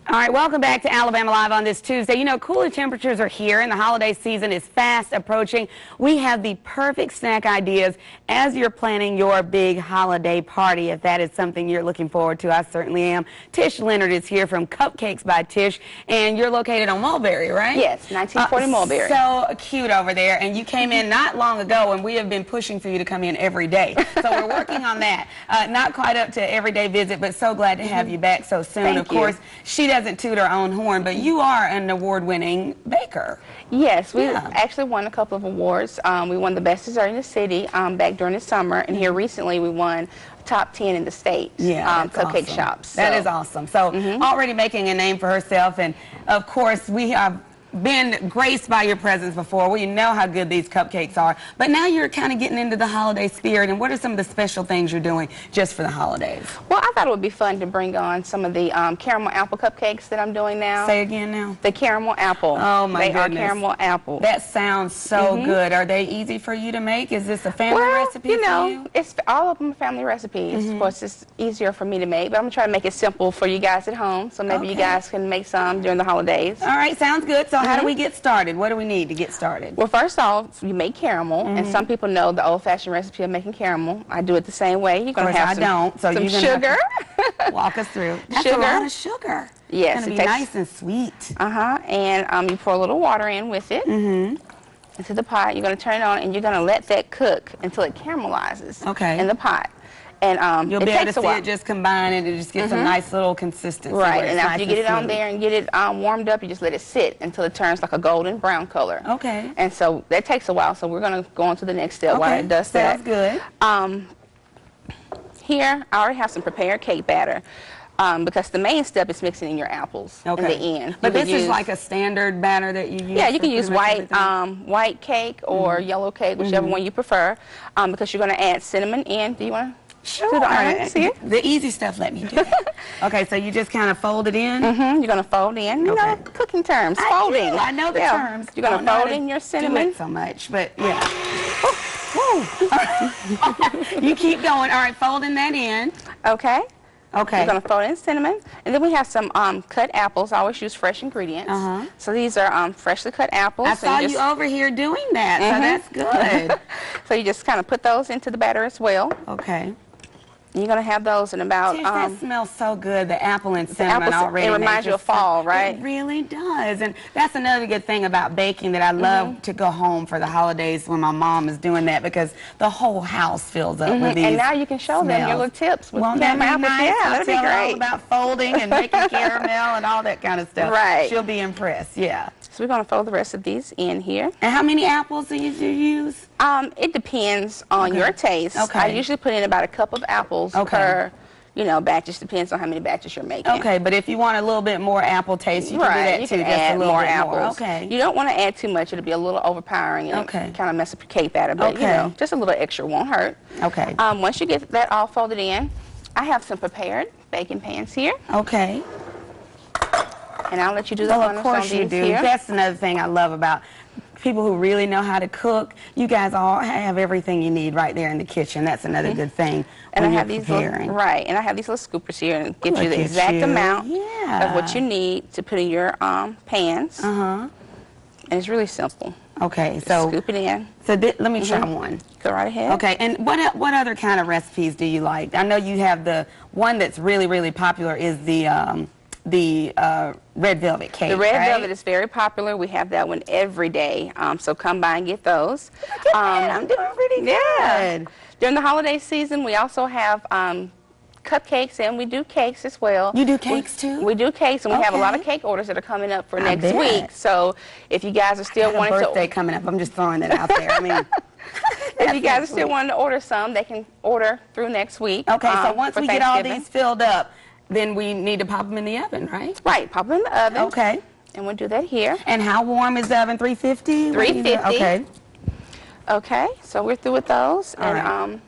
All right, welcome back to Alabama Live on this Tuesday. You know, cooler temperatures are here and the holiday season is fast approaching. We have the perfect snack ideas as you're planning your big holiday party. If that is something you're looking forward to, I certainly am. Tish Leonard is here from Cupcakes by Tish, and you're located on Mulberry, right? Yes, 1940 Mulberry. So cute over there, and you came in not long ago, and we have been pushing for you to come in every day. So we're working on that. Not quite up to everyday visit, but so glad to have you back so soon. Thank of course, she doesn't toot her own horn, but you are an award-winning baker. Yes, we actually won a couple of awards. We won the best dessert in the city back during the summer, and here recently we won top 10 in the state. Cupcake awesome. shops. That is awesome. So already making a name for herself, and of course we have been graced by your presence before. We know how good these cupcakes are, but now you're kind of getting into the holiday spirit. And what are some of the special things you're doing just for the holidays? Well, I thought it would be fun to bring on some of the caramel apple cupcakes that I'm doing now. Say again now. The caramel apple. Oh my goodness. They are caramel apple. That sounds so good. Are they easy for you to make? Is this a family recipe you know, for you? It's all of them are family recipes. Of course, it's easier for me to make, but I'm gonna try to make it simple for you guys at home. So maybe you guys can make some during the holidays. All right, sounds good. So how do we get started? What do we need to get started? Well, first off, you make caramel, and some people know the old-fashioned recipe of making caramel. I do it the same way. You're gonna have some sugar. Walk us through. That's sugar. a lot of sugar. Yes, it's gonna be nice and sweet. And you pour a little water in with it into the pot. You're gonna turn it on, and you're gonna let that cook until it caramelizes in the pot. And you'll be able to see it just combine and it just gets a nice little consistency. Right, and after you get it on there and get it warmed up, you just let it sit until it turns like a golden brown color. Okay. And so that takes a while, so we're going to go on to the next step while it does that. Sounds good. Here, I already have some prepared cake batter. Because the main step is mixing in your apples in the end. But this is like a standard batter that you use? Yeah, you can use white cake or yellow cake, whichever one you prefer, because you're going to add cinnamon in. Do you want to? Sure. Do the easy stuff, let me do it. Okay, so you just kind of fold it in? You're going to fold in. You know, cooking terms, folding. I know the terms. You're going to fold in your cinnamon. Do it so much, but yeah. You keep going. All right, folding that in. Okay. Okay. You're going to fold in cinnamon. And then we have some cut apples. I always use fresh ingredients. So these are freshly cut apples. I saw you over here doing that, so that's good. So you just kind of put those into the batter as well. Okay. You're going to have those in about... Tish, that smells so good, the apple and cinnamon already. It reminds you of fall, right? It really does. And that's another good thing about baking that I love to go home for the holidays when my mom is doing that, because the whole house fills up with these And now you can show them your little tips with caramel apples. Nice? Yeah, that'd be great. All about folding and making caramel and all that kind of stuff. Right. She'll be impressed, yeah. So we're going to fold the rest of these in here. And how many apples do you use? It depends on your taste. I usually put in about a cup of apples per... You know, batches, depends on how many batches you're making. Okay, but if you want a little bit more apple taste, you can do that you too. Can add more apples. More. Okay. You don't want to add too much. It'll be a little overpowering and kind of mess up your cake batter. But, you know, just a little extra won't hurt. Okay. Once you get that all folded in, I have some prepared baking pans here. Okay. And I'll let you do the honors on these here. Of course you do. That's another thing I love about people who really know how to cook. You guys all have everything you need right there in the kitchen. That's another good thing. And I have these little, and I have these little scoopers here and give you the exact amount of what you need to put in your pans. And it's really simple. Okay, so scoop it in. So let me try one. Go right ahead. Okay, and what other kind of recipes do you like? I know you have the one that's really popular is the red velvet cake. The red velvet is very popular. We have that one every day. So come by and get those. Look at that. I'm doing pretty good. During the holiday season, we also have cupcakes, and we do cakes as well. You do cakes too? We do cakes, and we have a lot of cake orders that are coming up for next week. So if you guys are still wanting to... birthday coming up. I'm just throwing that out there. I mean... If you guys are still wanting to order some, they can order through next week. Okay, so once we get all these filled up, then we need to pop them in the oven, right? Right, pop them in the oven. Okay. And we'll do that here. And how warm is the oven? 350? 350. Okay. Okay, so we're through with those. And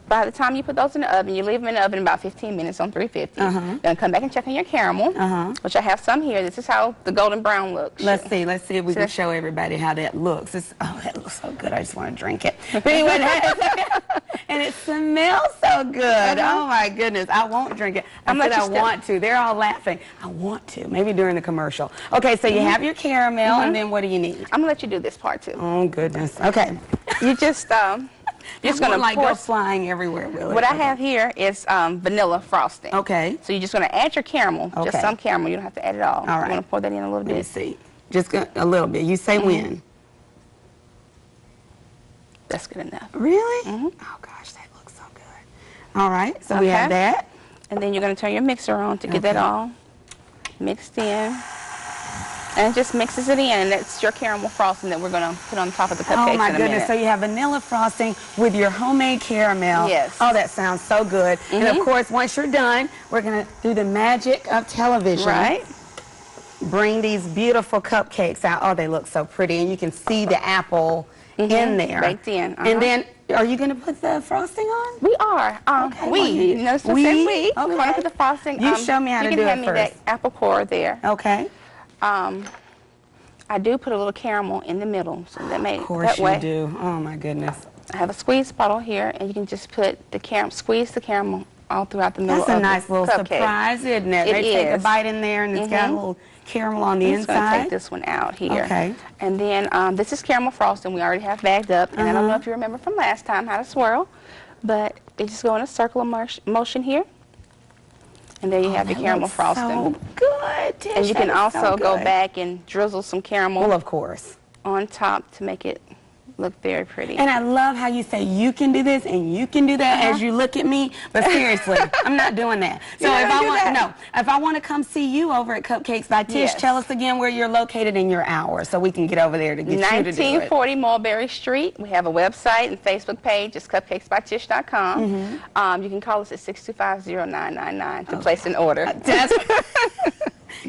By the time you put those in the oven, you leave them in the oven about 15 minutes on 350. Then come back and check on your caramel, which I have some here. This is how the golden brown looks. Let's see if we can show everybody how that looks. Oh, that looks so good. I just want to drink it. But anyway, and it smells so good. Oh my goodness, I won't drink it. I want to. They're all laughing. I want to. Maybe during the commercial. Okay, so you have your caramel, and then what do you need? I'm gonna let you do this part too. Oh goodness. Okay. You just just gonna like go flying everywhere, really. What I have here is vanilla frosting. Okay. So you're just gonna add your caramel, just some caramel. You don't have to add it all. All right. I'm gonna pour that in a little bit. Let me see. Just a little bit. You say when? That's good enough. Really? Oh gosh, that looks so good. All right. So we have that. And then you're gonna turn your mixer on to get that all mixed in. And it just mixes it in, and that's your caramel frosting that we're going to put on top of the cupcakes. Oh my goodness, so you have vanilla frosting with your homemade caramel. Yes. Oh, that sounds so good. And of course, once you're done, we're going to do the magic of television. Right. Bring these beautiful cupcakes out. Oh, they look so pretty, and you can see the apple in there. Baked in. And then, are you going to put the frosting on? We are. Okay. You notice we. Okay. We're going to put the frosting. You show me how to do it first. You can hand me that apple core there. Okay. I do put a little caramel in the middle, so that makes Of course you do. Oh my goodness. I have a squeeze bottle here, and you can just put the squeeze the caramel all throughout the middle of the cupcake. That's a nice little surprise, isn't it? They take a bite in there, and it's got a little caramel on the inside. I'm just going to take this one out here. Okay. And then this is caramel frosting we already have bagged up, and I don't know if you remember from last time how to swirl, but they just go in a circular motion here. And there you have your caramel frosting. So good, Tish. And you can also go back and drizzle some caramel. Well, of course. On top to make it look very pretty. And I love how you say you can do this and you can do that as you look at me. But seriously, I'm not doing that. So if I want to come see you over at Cupcakes by Tish, tell us again where you're located in your hour so we can get over there to get you to do it. 1940 Mulberry Street. We have a website and Facebook page. It's CupcakesByTish.com. You can call us at 625-0999 to place an order.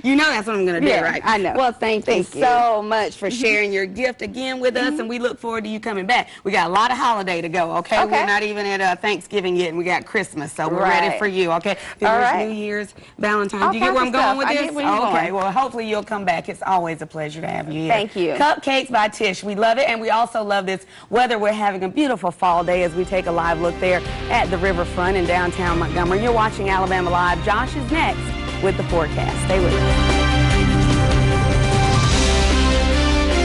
You know that's what I'm going to do, right? I know. Well, thank you so much for sharing your gift again with us, and we look forward to you coming back. We got a lot of holiday to go, okay? We're not even at Thanksgiving yet, and we got Christmas, so we're ready for you, okay? There's New Year's, Valentine's. Do you get where I'm going with this? Okay, well, hopefully you'll come back. It's always a pleasure to have you here. Thank you. Cupcakes by Tish. We love it, and we also love this weather. We're having a beautiful fall day as we take a live look there at the riverfront in downtown Montgomery. You're watching Alabama Live. Josh is next with the forecast. Stay with us.